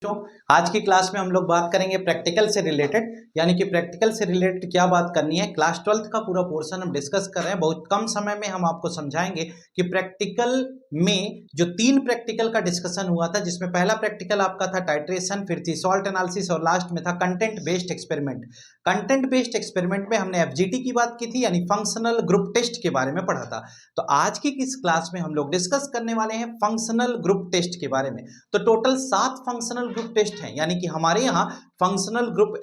तो आज की क्लास में हम लोग बात करेंगे प्रैक्टिकल से रिलेटेड, यानी कि प्रैक्टिकल से रिलेटेड क्या बात करनी है। क्लास 12th का पूरा पोर्शन हम डिस्कस कर रहे हैं। बहुत कम समय में हम आपको समझाएंगे कि प्रैक्टिकल में जो 3 प्रैक्टिकल का डिस्कशन हुआ था, जिसमें पहला प्रैक्टिकल आपका था टाइट्रेशन, फिर थी सॉल्ट एनालिसिस और लास्ट में था content based experiment. Content based experiment में हमने एफजीटी की बात की थी, यानी फंक्शनल ग्रुप टेस्ट के बारे में पढ़ा था। तो आज की इस क्लास में हम लोग डिस्कस करने वाले हैं फंक्शनल ग्रुप टेस्ट के बारे में। तो टोटल 7 फंक्शनल ग्रुप टेस्ट हैं, यानी कि हमारे यहाँ फंक्शनल ग्रुप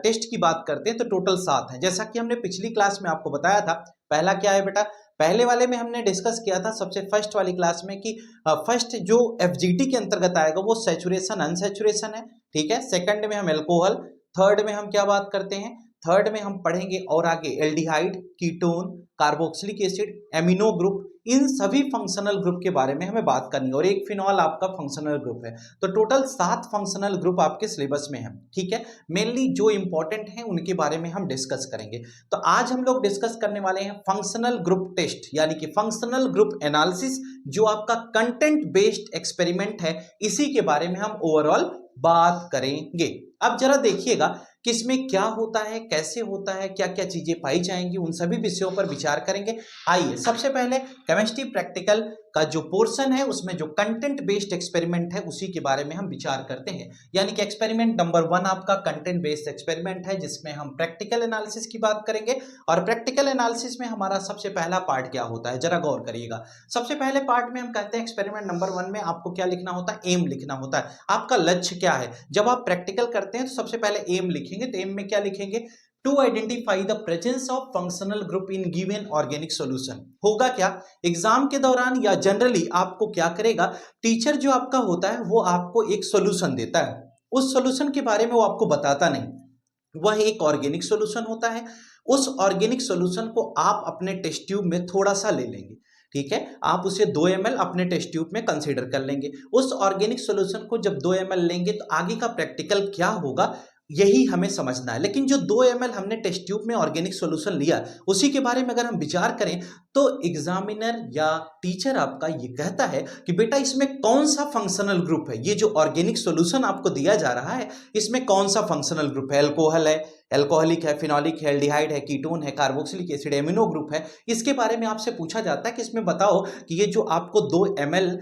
टेस्ट की बात करते हैं तो टोटल 7 हैं। जैसा कि हमने पिछली क्लास में आपको बताया था, पहला क्या है बेटा, पहले वाले में हमने डिस्कस किया था सबसे फर्स्ट वाली क्लास में कि फर्स्ट जो एफजीटी के अंतर्गत आएगा वो सैचुरेशन अनसैचुरेशन है, ठीक है। सेकंड में हम एल्कोहल, थर्ड में हम क्या बात करते हैं, थर्ड में हम पढ़ेंगे और आगे aldehyde, ketone, carboxylic acid, amino group, इन सभी फंक्शनल ग्रुप के बारे में हमें बात करनी है। और एक फिनॉल आपका फंक्शनल ग्रुप है। तो टोटल 7 फंक्शनल ग्रुप आपके सिलेबस में है, ठीक है। मेनली जो इंपॉर्टेंट हैं उनके बारे में हम डिस्कस करेंगे। तो आज हम लोग डिस्कस करने वाले हैं फंक्शनल ग्रुप टेस्ट, यानी कि फंक्शनल ग्रुप एनालिसिस, जो आपका कंटेंट बेस्ड एक्सपेरिमेंट है, इसी के बारे में हम ओवरऑल बात करेंगे। अब जरा देखिएगा कि इसमें क्या होता है, कैसे होता है, क्या क्या चीजें पाई जाएंगी, उन सभी विषयों पर विचार करेंगे। आइए सबसे पहले केमिस्ट्री प्रैक्टिकल का जो पोर्शन है उसमें जो कंटेंट बेस्ड एक्सपेरिमेंट है उसी के बारे में हम विचार करते हैं। यानी कि एक्सपेरिमेंट नंबर 1 आपका कंटेंट बेस्ड एक्सपेरिमेंट है, जिसमें हम प्रैक्टिकल एनालिसिस की बात करेंगे। और प्रैक्टिकल एनालिसिस में हमारा सबसे पहला पार्ट क्या होता है, जरा गौर करिएगा। सबसे पहले पार्ट में हम कहते हैं एक्सपेरिमेंट नंबर 1 में आपको क्या लिखना होता है, एम लिखना होता है। आपका लक्ष्य क्या है। जब आप प्रैक्टिकल करते हैं तो सबसे पहले एम लिखेंगे। तो एम में क्या लिखेंगे, to identify the presence of functional group in given organic solution. होगा क्या, एग्जाम के दौरान या जनरली आपको क्या करेगा, टीचर जो आपका होता है वो आपको एक सॉल्यूशन देता है, उस सॉल्यूशन के बारे में वो आपको बताता नहीं, वह एक ऑर्गेनिक सॉल्यूशन होता है। उस ऑर्गेनिक सॉल्यूशन को आप अपने टेस्ट ट्यूब में थोड़ा सा ले लेंगे, ठीक है। आप उसे 2 ml अपने टेस्ट ट्यूब में कंसीडर कर लेंगे। उस ऑर्गेनिक सॉल्यूशन को जब 2 ml लेंगे तो आगे का प्रैक्टिकल क्या होगा यही हमें समझना है। लेकिन जो 2 ml हमने टेस्ट ट्यूब में ऑर्गेनिक सॉल्यूशन लिया, उसी के बारे में अगर हम विचार करें तो एग्जामिनर या टीचर आपका ये कहता है कि बेटा इसमें कौन सा फंक्शनल ग्रुप है, ये जो ऑर्गेनिक सॉल्यूशन आपको दिया जा रहा है इसमें कौन सा फंक्शनल ग्रुप है। एल्कोहल है, एल्कोहलिक है, फिनोलिक है, एल्डिहाइड है, कीटोन है, कार्बोक्सिलिक एसिड, एमिनो ग्रुप है। इसके बारे में आपसे पूछा जाता है कि इसमें बताओ कि ये जो आपको 2 ml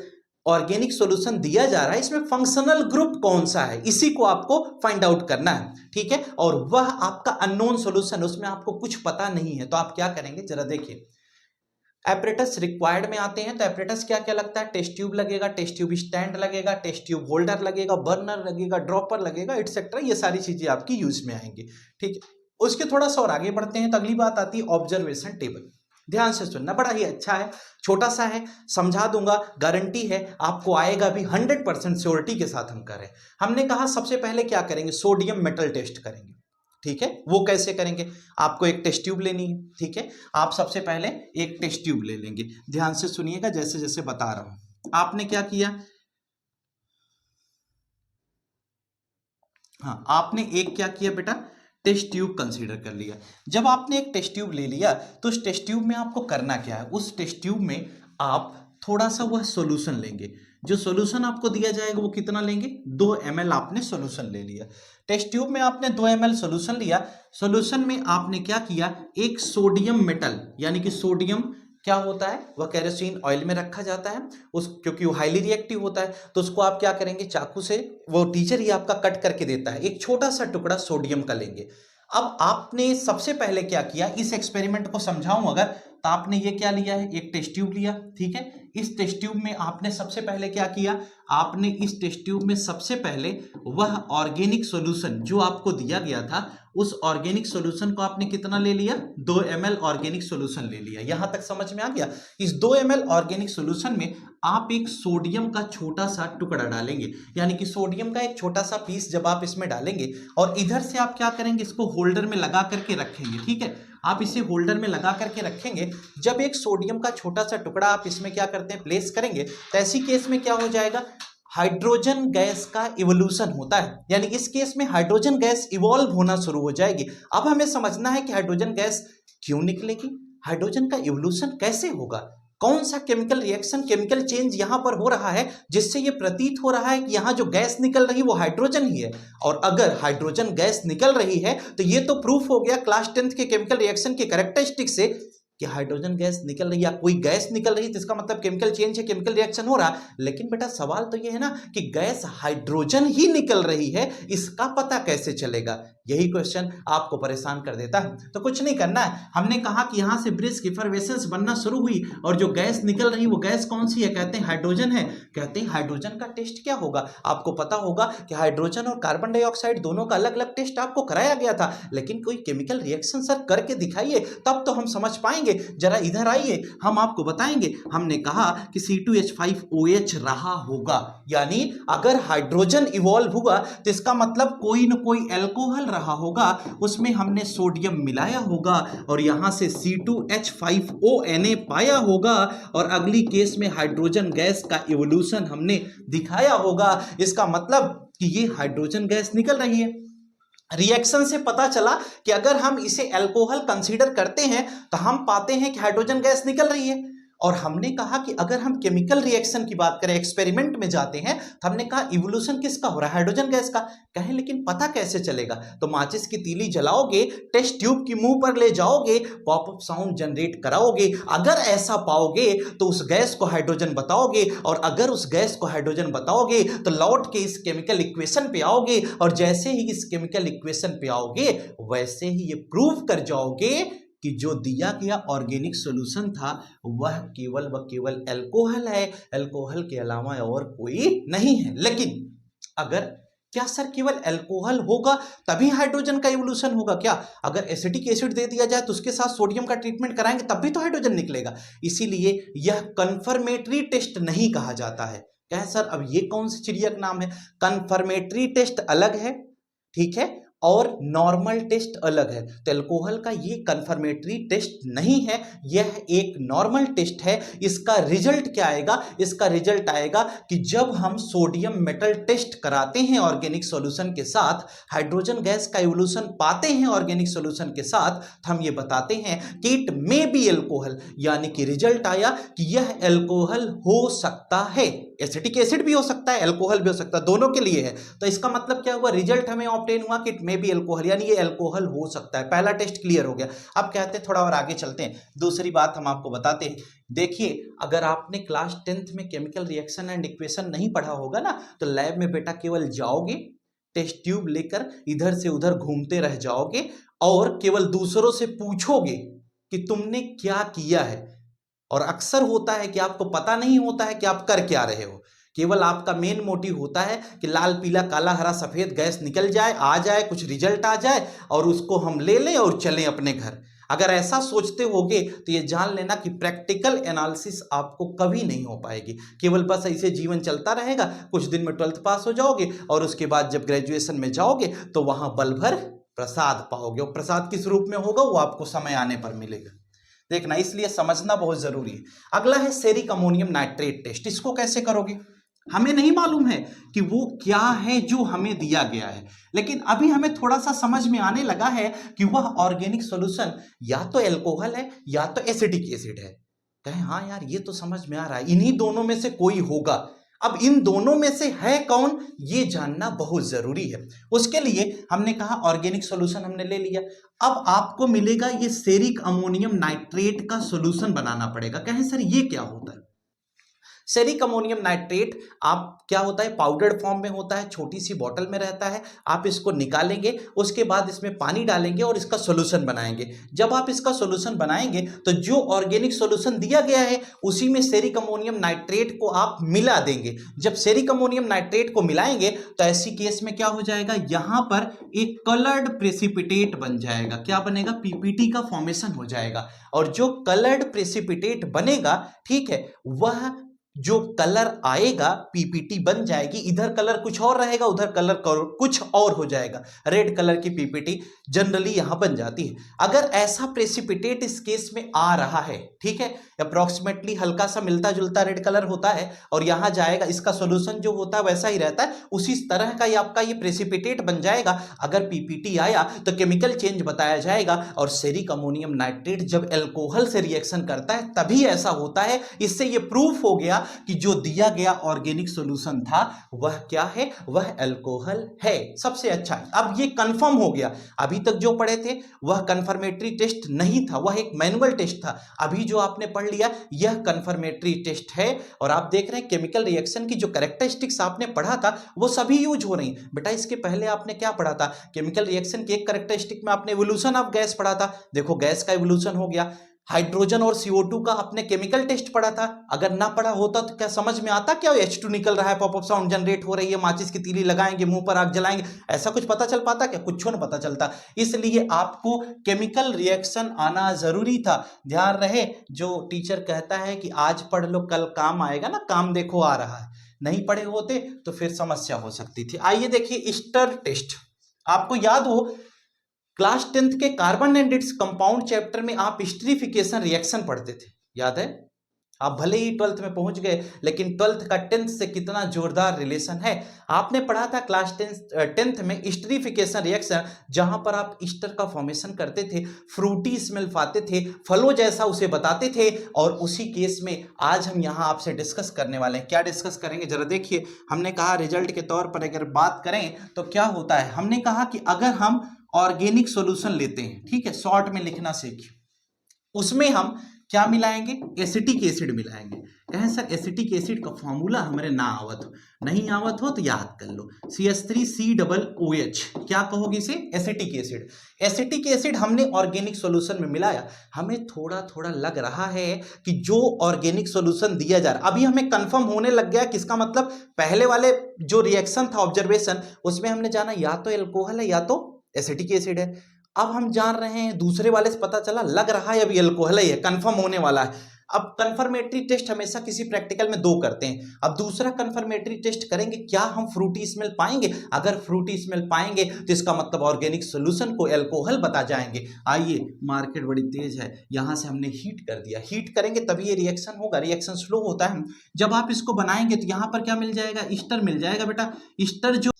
ऑर्गेनिक सॉल्यूशन दिया जा रहा है इसमें फंक्शनल ग्रुप कौन सा है, इसी को आपको फाइंड आउट करना है, ठीक है। और वह आपका अननोन सॉल्यूशन, उसमें आपको कुछ पता नहीं है, तो आप क्या करेंगे जरा देखिए। एपरेटस रिक्वायर्ड में आते हैं तो एपरेटस क्या क्या लगता है, टेस्ट ट्यूब लगेगा, टेस्ट ट्यूब स्टैंड लगेगा, टेस्ट ट्यूब होल्डर लगेगा, बर्नर लगेगा, ड्रॉपर लगेगा, एटसेट्रा। ये सारी चीजें आपकी यूज में आएंगी, ठीक है। उसके थोड़ा सा और आगे बढ़ते हैं तो अगली बात आती है ऑब्जर्वेशन टेबल। ध्यान से सुनना, बड़ा ही अच्छा है, छोटा सा है, समझा दूंगा, गारंटी है आपको आएगा भी, 100% श्योरिटी के साथ हम करें। हमने कहा सबसे पहले क्या करेंगे, सोडियम मेटल टेस्ट करेंगे, ठीक है। वो कैसे करेंगे, आपको एक टेस्ट ट्यूब लेनी है, ठीक है। आप सबसे पहले एक टेस्ट ट्यूब ले लेंगे। ध्यान से सुनिएगा जैसे जैसे बता रहा हूं। आपने क्या किया, हाँ आपने एक क्या किया बेटा, टेस्ट ट्यूब कंसीडर कर लिया। जब आपने एक टेस्ट ट्यूब ले लिया तो उस टेस्ट ट्यूब में आपको करना क्या है, उस टेस्ट ट्यूब में आप थोड़ा सा वह सॉल्यूशन लेंगे। जो सॉल्यूशन आपको दिया जाएगा वो कितना लेंगे, 2 ml आपने सॉल्यूशन ले लिया। टेस्ट ट्यूब में आपने 2 ml सॉल्यूशन लिया। सॉल्यूशन में आपने क्या किया, एक सोडियम मेटल, यानी कि सोडियम क्या होता है, वह केरोसिन ऑयल में रखा जाता है, उस क्योंकि वो हाईली रिएक्टिव होता है, तो उसको आप क्या करेंगे, चाकू से, वो टीचर ही आपका कट करके देता है, एक छोटा सा टुकड़ा सोडियम का लेंगे। अब आपने सबसे पहले क्या किया, इस एक्सपेरिमेंट को समझाऊं अगर, तो आपने ये क्या लिया है, एक टेस्ट ट्यूब लिया, ठीक है। इस टेस्ट ट्यूब में आपने सबसे पहले क्या किया, आपने इस टेस्ट ट्यूब में सबसे पहले वह ऑर्गेनिक सॉल्यूशन जो आपको दिया गया था, उस ऑर्गेनिक सॉल्यूशन को आपने कितना ले लिया, 2 ml ऑर्गेनिक सॉल्यूशन ले लिया। यहां तक समझ में आ गया। इस 2 ml ऑर्गेनिक सॉल्यूशन में आप एक सोडियम का छोटा सा टुकड़ा डालेंगे, यानी कि सोडियम का एक छोटा सा पीस जब आप इसमें डालेंगे, और इधर से आप क्या करेंगे, इसको होल्डर में लगा करके रखेंगे, ठीक है। आप इसे होल्डर में लगा करके रखेंगे। जब एक सोडियम का छोटा सा टुकड़ा आप इसमें क्या करते हैं, प्लेस करेंगे, तो ऐसी केस में क्या हो जाएगा, हाइड्रोजन गैस का इवोल्यूशन होता है, यानी इस केस में हाइड्रोजन गैस इवॉल्व होना शुरू हो जाएगी। अब हमें समझना है कि हाइड्रोजन गैस क्यों निकलेगी, हाइड्रोजन का इवोल्यूशन कैसे होगा। कौन सा केमिकल रिएक्शन, केमिकल चेंज यहां पर हो रहा है जिससे ये प्रतीत हो रहा है कि यहां जो गैस निकल रही वो हाइड्रोजन ही है। और अगर हाइड्रोजन गैस निकल रही है तो ये तो प्रूफ हो गया क्लास 10th के केमिकल रिएक्शन के कैरेक्टरिस्टिक से कि हाइड्रोजन गैस निकल रही है या कोई गैस निकल रही है तो इसका मतलब केमिकल चेंज है, केमिकल रिएक्शन हो रहा है। लेकिन बेटा सवाल तो ये है ना कि गैस हाइड्रोजन ही निकल रही है, इसका पता कैसे चलेगा? यही क्वेश्चन आपको परेशान कर देता है। तो कुछ नहीं करना है, हमने कहा कि यहां से ब्रिस्क इफरवेसेंस बनना शुरू हुई और जो गैस निकल रही वो गैस कौन सी है? कहते हैं हाइड्रोजन है। कहते हैं हाइड्रोजन का टेस्ट क्या होगा? आपको पता होगा कि हाइड्रोजन और कार्बन डाइऑक्साइड दोनों का अलग अलग टेस्ट आपको कराया गया था, लेकिन कोई केमिकल रिएक्शन सर करके दिखाइए तब तो हम समझ पाएंगे। जरा इधर आइए, हम आपको बताएंगे। हमने कहा कि C2H5OH रहा होगा, यानी अगर हाइड्रोजन इवॉल्व हुआ तो इसका मतलब कोई न कोई एल्कोहल रहा होगा, उसमें हमने सोडियम मिलाया होगा और यहां से C2H5ONA पाया होगा और अगली केस में हाइड्रोजन गैस का इवोल्यूशन हमने दिखाया होगा। इसका मतलब कि ये हाइड्रोजन गैस निकल रही है। रिएक्शन से पता चला कि अगर हम इसे अल्कोहल कंसीडर करते हैं तो हम पाते हैं कि हाइड्रोजन गैस निकल रही है। और हमने कहा कि अगर हम केमिकल रिएक्शन की बात करें, एक्सपेरिमेंट में जाते हैं, तो हमने कहा इवोल्यूशन किसका हो रहा है? हाइड्रोजन गैस का। कहें लेकिन पता कैसे चलेगा? तो माचिस की तीली जलाओगे, टेस्ट ट्यूब की मुंह पर ले जाओगे, पॉपअप साउंड जनरेट कराओगे, अगर ऐसा पाओगे तो उस गैस को हाइड्रोजन बताओगे और अगर उस गैस को हाइड्रोजन बताओगे तो लौट के इस केमिकल इक्वेशन पे आओगे और जैसे ही इस केमिकल इक्वेशन पे आओगे वैसे ही ये प्रूव कर जाओगे कि जो दिया गया ऑर्गेनिक सॉल्यूशन था वह केवल व केवल अल्कोहल है, अल्कोहल के अलावा और कोई नहीं है। लेकिन अगर क्या सर केवल अल्कोहल होगा तभी हाइड्रोजन का इवोल्यूशन होगा क्या? अगर एसिटिक एसिड दे दिया जाए तो उसके साथ सोडियम का ट्रीटमेंट कराएंगे तब भी तो हाइड्रोजन निकलेगा। इसीलिए यह कंफर्मेटरी टेस्ट नहीं कहा जाता है। क्या है सर? अब ये कौन सी चिड़िया का नाम है? कंफर्मेटरी टेस्ट अलग है, ठीक है, और नॉर्मल टेस्ट अलग है। तो अल्कोहल का ये कंफर्मेटरी टेस्ट नहीं है, यह एक नॉर्मल टेस्ट है। इसका रिजल्ट क्या आएगा? इसका रिजल्ट आएगा कि जब हम सोडियम मेटल टेस्ट कराते हैं ऑर्गेनिक सॉल्यूशन के साथ, हाइड्रोजन गैस का इवोल्यूशन पाते हैं ऑर्गेनिक सॉल्यूशन के साथ, तो हम ये बताते हैं कि इट मे बी अल्कोहल, यानी कि रिजल्ट आया कि यह अल्कोहल हो सकता है। एसिटिक एसिड भी हो सकता है, अल्कोहल भी हो सकता है, दोनों के लिए है। तो इसका मतलब क्या हुआ? रिजल्ट हमें ऑब्टेन हुआ कि इट मे बी अल्कोहल, यानी ये अल्कोहल हो सकता है। पहला टेस्ट क्लियर हो गया। अब कहते हैं थोड़ा और आगे चलते हैं, दूसरी बात हम आपको बताते हैं। देखिए, अगर आपने क्लास 10th में केमिकल रिएक्शन एंड इक्वेशन नहीं पढ़ा होगा ना, तो लैब में बेटा केवल जाओगे, टेस्ट ट्यूब लेकर इधर से उधर घूमते रह जाओगे और केवल दूसरों से पूछोगे कि तुमने क्या किया है। और अक्सर होता है कि आपको पता नहीं होता है कि आप कर क्या रहे हो, केवल आपका मेन मोटिव होता है कि लाल पीला काला हरा सफेद गैस निकल जाए, आ जाए, कुछ रिजल्ट आ जाए और उसको हम ले लें और चलें अपने घर। अगर ऐसा सोचते होगे तो ये जान लेना कि प्रैक्टिकल एनालिसिस आपको कभी नहीं हो पाएगी। केवल बस ऐसे जीवन चलता रहेगा, कुछ दिन में 12th पास हो जाओगे और उसके बाद जब ग्रेजुएशन में जाओगे तो वहां बल भर प्रसाद पाओगे, और प्रसाद किस रूप में होगा वो आपको समय आने पर मिलेगा। देखना, इसलिए समझना बहुत जरूरी है। अगला है सेरिक अमोनियम नाइट्रेट टेस्ट। इसको कैसे करोगे? हमें नहीं मालूम है कि वो क्या है जो हमें दिया गया है, लेकिन अभी हमें थोड़ा सा समझ में आने लगा है कि वह ऑर्गेनिक सॉल्यूशन या तो अल्कोहल है या तो एसिटिक एसिड है। कहें हाँ यार ये तो समझ में आ रहा है, इन्हीं दोनों में से कोई होगा। अब इन दोनों में से है कौन, ये जानना बहुत जरूरी है। उसके लिए हमने कहा ऑर्गेनिक सॉल्यूशन हमने ले लिया, अब आपको मिलेगा ये सेरिक अमोनियम नाइट्रेट का सॉल्यूशन बनाना पड़ेगा। कहें सर ये क्या होता है? सेरिक अमोनियम नाइट्रेट आप क्या होता है, पाउडर्ड फॉर्म में होता है, छोटी सी बोतल में रहता है। आप इसको निकालेंगे, उसके बाद इसमें पानी डालेंगे और इसका सॉल्यूशन बनाएंगे। जब आप इसका सॉल्यूशन बनाएंगे तो जो ऑर्गेनिक सॉल्यूशन दिया गया है उसी में सेरिक अमोनियम नाइट्रेट को आप मिला देंगे। जब सेरिक अमोनियम नाइट्रेट को मिलाएंगे तो ऐसी केस में क्या हो जाएगा, यहां पर एक कलर्ड प्रेसिपिटेट बन जाएगा। क्या बनेगा? पीपीटी का फॉर्मेशन हो जाएगा। और जो कलर्ड प्रेसिपिटेट बनेगा, ठीक है, वह जो कलर आएगा पीपीटी बन जाएगी, इधर कलर कुछ और रहेगा, उधर कलर कुछ और हो जाएगा। रेड कलर की पीपीटी जनरली यहां बन जाती है। अगर ऐसा प्रेसिपिटेट इस केस में आ रहा है, ठीक है, अप्रोक्सीमेटली हल्का सा मिलता जुलता रेड कलर होता है और यहां जाएगा, इसका सोल्यूशन जो होता है वैसा ही रहता है, उसी तरह का ये आपका ये प्रेसिपिटेट बन जाएगा। अगर पीपीटी आया तो केमिकल चेंज बताया जाएगा, और सेरिक अमोनियम नाइट्रेट जब एल्कोहल से रिएक्शन करता है तभी ऐसा होता है। इससे ये प्रूफ हो गया कि जो दिया गया ऑर्गेनिक सॉल्यूशन था वह क्या है, वह अल्कोहल है। सबसे अच्छा, अब ये कंफर्म हो गया। अभी तक जो पढ़े थे वह कंफर्मेटरी टेस्ट नहीं था, वह एक मैनुअल टेस्ट था। अभी जो आपने पढ़ लिया यह कंफर्मेटरी टेस्ट है, और आप देख रहे हैं केमिकल रिएक्शन की जो कैरेक्टरिस्टिक्स आपने पढ़ा था वो सभी यूज हो रही हैं। बेटा इसके पहले आपने क्या पढ़ा था, केमिकल रिएक्शन की एक कैरेक्टरिस्टिक में आपने इवोल्यूशन ऑफ गैस पढ़ा था। देखो गैस का इवोल्यूशन हो गया। हाइड्रोजन और CO2 का आपने केमिकल टेस्ट पढ़ा था। अगर ना पढ़ा होता तो क्या समझ में आता, क्या H2 निकल रहा है, पॉपअप साउंड जनरेट हो रही है, माचिस की तीली लगाएंगे, मुंह पर आग जलाएंगे, ऐसा कुछ पता चल पाता क्या? कुछ नहीं पता चलता। इसलिए आपको केमिकल रिएक्शन आना जरूरी था। ध्यान रहे, जो टीचर कहता है कि आज पढ़ लो कल काम आएगा ना, काम देखो आ रहा है, नहीं पढ़े होते तो फिर समस्या हो सकती थी। आइए देखिए स्टर टेस्ट। आपको याद हो क्लास 10th के carbon and its compound chapter में आप स्टीरिफिकेशन रिएक्शन पढ़ते थे, याद है? आप भले ही 12th में पहुंच गए, लेकिन 12th का 10th से कितना जोरदार रिलेशन है। आपने पढ़ा था क्लास 10th में स्टीरिफिकेशन रिएक्शन, जहां पर आप ईस्टर का फॉर्मेशन करते थे, फ्रूटी स्मेल पाते थे, फलों जैसा उसे बताते थे। और उसी केस में आज हम यहां आपसे डिस्कस करने वाले हैं। क्या डिस्कस करेंगे जरा देखिए। हमने कहा रिजल्ट के तौर पर अगर बात करें तो क्या होता है, हमने कहा कि अगर हम ऑर्गेनिक सॉल्यूशन लेते हैं, ठीक है, शॉर्ट में लिखना सीखिए, उसमें हम क्या मिलाएंगे, एसिटिक एसिड मिलाएंगे। कहें सर एसिटिक एसिड का फॉर्मूला हमारे ना आवत हो, नहीं आवत हो तो याद कर लो, CH3COOH। क्या कहोगे इसे, एसिटिक एसिड। एसिटिक एसिड हमने ऑर्गेनिक सॉल्यूशन में मिलाया, हमें थोड़ा थोड़ा लग रहा है कि जो ऑर्गेनिक सॉल्यूशन दिया जा रहा, अभी हमें कंफर्म होने लग गया किसका मतलब, पहले वाले जो रिएक्शन था ऑब्जर्वेशन, उसमें हमने जाना या तो एल्कोहल है या तो एसिटिक एसिड है। अब हम जान रहे हैं दूसरे वाले से पता चला लग रहा है अभी अल्कोहल ही है, कंफर्म होने वाला है। अब कंफर्मेटरी टेस्ट हमेशा किसी प्रैक्टिकल में 2 करते हैं। अब दूसरा कंफर्मेटरी टेस्ट करेंगे, क्या हम फ्रूटी स्मेल पाएंगे? अगर फ्रूटी स्मेल पाएंगे तो इसका मतलब ऑर्गेनिक सॉल्यूशन को अल्कोहल बता जाएंगे। आइए, मार्केट बड़ी तेज है, यहां से हमने हीट कर दिया, हीट करेंगे तभी ये रिएक्शन होगा, रिएक्शन स्लो होता है। जब आप इसको बनाएंगे तो यहां पर क्या मिल जाएगा, ईस्टर मिल जाएगा। बेटा ईस्टर जो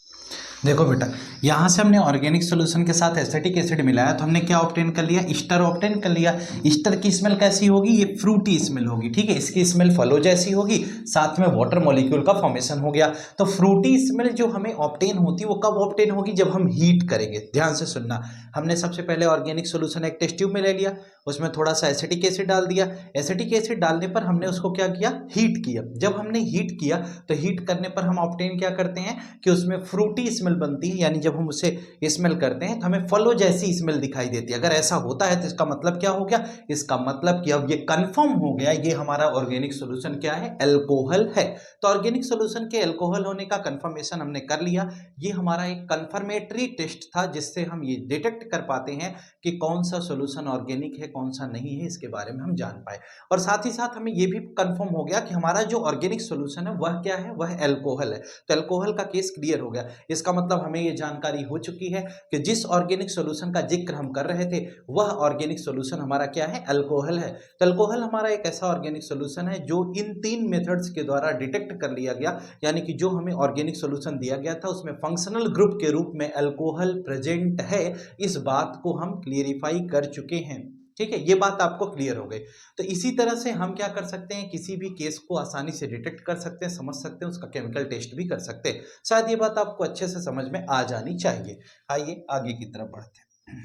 देखो बेटा, यहाँ से हमने ऑर्गेनिक सॉल्यूशन के साथ एसिटिक एसिड मिलाया तो हमने क्या ऑब्टेन कर लिया, ईस्टर ऑब्टेन कर लिया। ईस्टर की स्मेल कैसी होगी, ये फ्रूटी स्मेल होगी, ठीक है, इसकी स्मेल फलों जैसी होगी, साथ में वाटर मॉलिक्यूल का फॉर्मेशन हो गया। तो फ्रूटी स्मेल जो हमें ऑब्टेन होती है वो कब ऑब्टेन होगी, जब हम हीट करेंगे। ध्यान से सुनना, हमने सबसे पहले ऑर्गेनिक सॉल्यूशन एक टेस्ट ट्यूब में ले लिया, उसमें थोड़ा सा एसिटिक एसिड डाल दिया। एसिटिक एसिड डालने पर हमने उसको क्या किया, हीट किया। जब हमने हीट किया तो हीट करने पर हम ऑब्टेन क्या करते हैं कि उसमें फ्रूटी स्मेल बनती है, यानी जब हम उसे स्मेल करते हैं तो हमें फलों जैसी स्मेल दिखाई देती है। अगर ऐसा होता है तो इसका मतलब क्या हो गया, इसका मतलब कि अब ये कंफर्म हो गया ये हमारा ऑर्गेनिक सॉल्यूशन क्या है, अल्कोहल है। तो ऑर्गेनिक सॉल्यूशन के अल्कोहल होने का कंफर्मेशन हमने कर लिया। ये हमारा एक कंफर्मेटरी टेस्ट था जिससे हम ये डिटेक्ट कर पाते हैं कि कौन सा सॉल्यूशन ऑर्गेनिक है कौन सा नहीं है, इसके बारे में हम जान पाए। और साथ ही साथ हमें ये भी कंफर्म हो गया कि हमारा जो ऑर्गेनिक सॉल्यूशन है वह क्या है, वह अल्कोहल है। तो अल्कोहल का केस क्लियर हो गया। इसका मतलब हमें ये जानकारी हो चुकी है कि जिस ऑर्गेनिक सॉल्यूशन का जिक्र हम कर रहे थे वह ऑर्गेनिक सॉल्यूशन हमारा क्या है, अल्कोहल है। तो अल्कोहल हमारा एक ऐसा ऑर्गेनिक सॉल्यूशन है जो इन 3 मेथड्स के द्वारा डिटेक्ट कर लिया गया, यानी कि जो हमें ऑर्गेनिक सॉल्यूशन दिया गया था उसमें फंक्शनल ग्रुप के रूप में अल्कोहल प्रेजेंट है। इस बात को हम क्लियरिफाई कर चुके हैं, ठीक है, ये बात आपको क्लियर हो गई। तो इसी तरह से हम क्या कर सकते हैं, किसी भी केस को आसानी से डिटेक्ट कर सकते हैं, समझ सकते हैं, उसका केमिकल टेस्ट भी कर सकते हैं। शायद ये बात आपको अच्छे से समझ में आ जानी चाहिए। आइए आगे की तरफ बढ़ते हैं।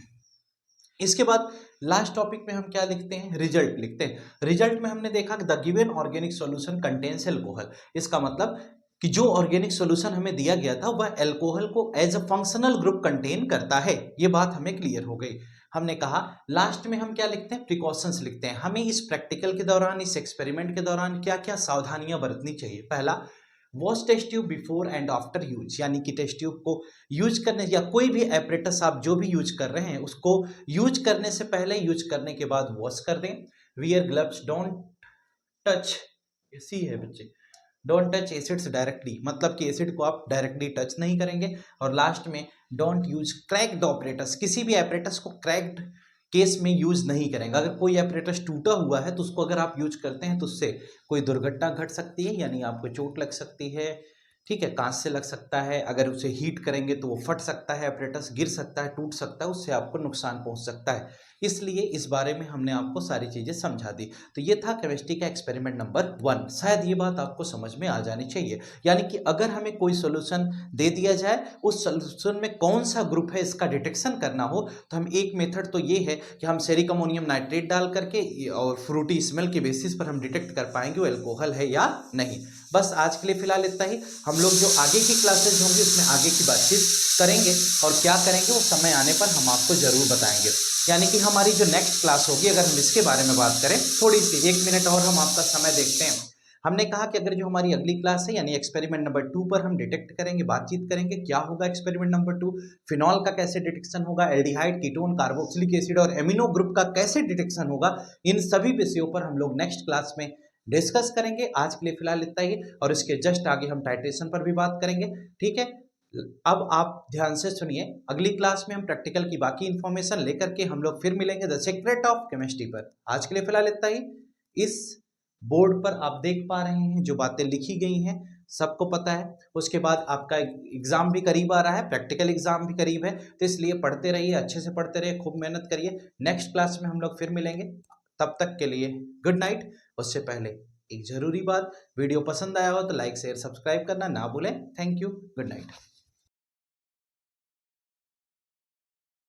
इसके बाद लास्ट टॉपिक में हम क्या लिखते हैं, रिजल्ट लिखते हैं। रिजल्ट में हमने देखा कि the given organic solution contains alcohol. इसका मतलब कि जो ऑर्गेनिक सॉल्यूशन हमें दिया गया था वह अल्कोहल को as a functional group contain करता है। ये बात हमें क्लियर हो गई। हमने कहा लास्ट में हम क्या लिखते हैं, प्रिकॉशंस लिखते हैं। हमें इस प्रैक्टिकल के दौरान, इस एक्सपेरिमेंट के दौरान क्या क्या सावधानियां बरतनी चाहिए। पहला, wash test tube before and after use, यानी कि टेस्ट ट्यूब को यूज करने या कोई भी एपरेटस आप जो भी यूज कर रहे हैं उसको यूज करने से पहले, यूज करने के बाद वॉश कर दें। वियर ग्लव्स, डोंट टच सी है बच्चे, डोंट टच एसिड्स डायरेक्टली, मतलब कि एसिड को आप डायरेक्टली टच नहीं करेंगे। और लास्ट में डोंट यूज क्रैक्ड ऑपरेटस, किसी भी ऑपरेटस को क्रैक्ड केस में यूज नहीं करेंगे। अगर कोई ऑपरेटस टूटा हुआ है तो उसको अगर आप यूज करते हैं तो उससे कोई दुर्घटना घट सकती है, यानी आपको चोट लग सकती है, ठीक है, कांच से लग सकता है, अगर उसे हीट करेंगे तो वो फट सकता है, ऑपरेटस गिर सकता है, टूट सकता है, उससे आपको नुकसान पहुंच सकता है। इसलिए इस बारे में हमने आपको सारी चीजें समझा दी। तो ये था केमिस्ट्री का एक्सपेरिमेंट नंबर 1। शायद ये बात आपको समझ में आ जानी चाहिए, यानी कि अगर हमें कोई सोल्यूशन दे दिया जाए, उस सोल्यूशन में कौन सा ग्रुप है इसका डिटेक्शन करना हो, तो हम एक मेथड तो ये है कि हम सेरिक अमोनियम नाइट्रेट डाल करके और फ्रूटी स्मेल के बेसिस पर हम डिटेक्ट कर पाएंगे वो एल्कोहल है या नहीं। बस आज के लिए फिलहाल इतना ही। हम लोग जो आगे की क्लासेज होंगी उसमें आगे की बातचीत करेंगे, और क्या करेंगे वो समय आने पर हम आपको जरूर बताएंगे। यानी कि हमारी जो नेक्स्ट क्लास होगी, अगर हम इसके बारे में बात करें, थोड़ी सी 1 मिनट और हम आपका समय देखते हैं। हमने कहा कि अगर जो हमारी अगली क्लास है यानी एक्सपेरिमेंट नंबर 2 पर हम डिटेक्ट करेंगे, बातचीत करेंगे क्या होगा एक्सपेरिमेंट नंबर 2, फिनॉल का कैसे डिटेक्शन होगा, एल्डिहाइड, कीटोन, कार्बोक्सिलिक एसिड और एमिनो ग्रुप का कैसे डिटेक्शन होगा, इन सभी विषयों पर हम लोग नेक्स्ट क्लास में डिस्कस करेंगे। आज के लिए फिलहाल इतना ही, और इसके जस्ट आगे हम टाइट्रेशन पर भी बात करेंगे, ठीक है। अब आप ध्यान से सुनिए, अगली क्लास में हम प्रैक्टिकल की बाकी इंफॉर्मेशन लेकर के हम लोग फिर मिलेंगे द सीक्रेट ऑफ केमिस्ट्री पर। आज के लिए फिलहाल इतना ही। इस बोर्ड पर आप देख पा रहे हैं जो बातें लिखी गई हैं, सबको पता है। उसके बाद आपका एग्जाम भी करीब आ रहा है, प्रैक्टिकल एग्जाम भी करीब है, तो इसलिए पढ़ते रहिए, अच्छे से पढ़ते रहिए, खूब मेहनत करिए। नेक्स्ट क्लास में हम लोग फिर मिलेंगे, तब तक के लिए गुड नाइट। उससे पहले एक जरूरी बात, वीडियो पसंद आया हो तो लाइक शेयर सब्सक्राइब करना ना भूलें। Thank you, good night.